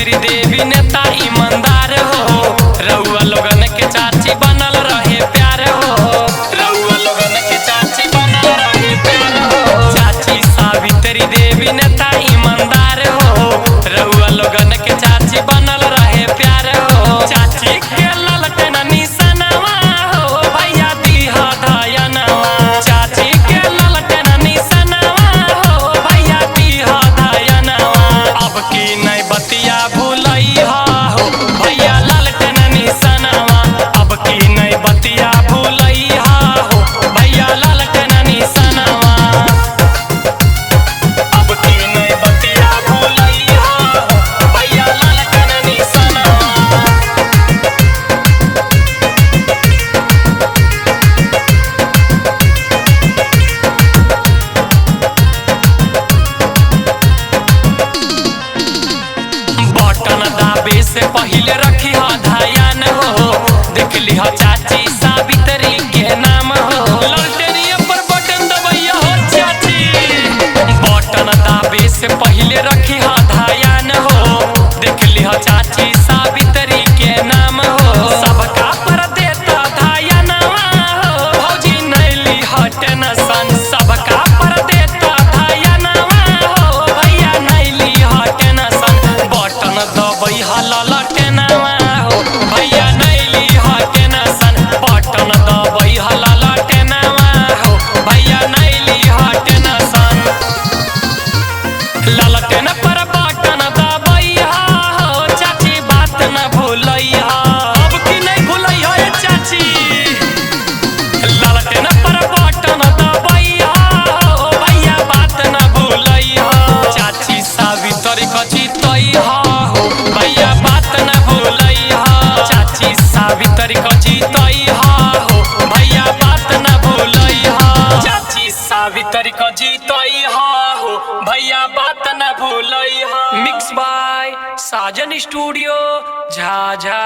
सावित्री देवी नेता ईमानदार हो, रउआ लोगन के चाची बनल रहे प्यार हो, रउआ लोगन के चाची बनल रहे प्यार हो। चाची सावित्री देवी नेता ईमानदार हो, रउआ लोगन के चाची बनल रहे प्यार हो। चाची के ललटेन निशानवा हो, भैया दीहा धयनवा। चाची के ललटेन निशानवा हो, भैया दीहा धयनवा। अब की नहीं बतिया भूलैहा हो, भैया ललटेन निशानवा। अब की नहीं बतिया भूलैहा हो, भैया ललटेन निशानवा। अब की नहीं बतिया भूलैहा हो, भैया ललटेन निशानवा। बटन दाबे से पहले रखी हो ध्यान हो, देख ली हो चाची सावित्री के नाम हो। ललटेनिया पर बटन दबैया हो चाची। बटन दाबे से पहले रखी हो ध्यान हो, देख ली हो चाची सावित्री के नाम हो। सबका पर देता ध्यानवा हो, भौजी नैली हो टेंशन। सबका पर देता ध्यानवा हो, भैया नैली हो टेंशन। बटन दबै हलल टेनवा हो, भैया नैली हो टेंशन। बटन दबै हलल टेनवा हो, भैया नैली हो टेंशन। ललटेन पर बटन दबैहा हो, चाची बात न भूलैहा। अब की नहीं भूलैहा ए चाची। ललटेन पर बटन दबैहा हो, भैया बात न भूलैहा। चाची सावित्री को जीतैहा हो, भैया बात न भूलैहा। चाची सावित्री को जीतैहा हो, भैया बात न भूलैहा। चाची सावित्री को जीतैहा हो, भैया बात न भूलैहा। Mix by Sajan studio Jhajha.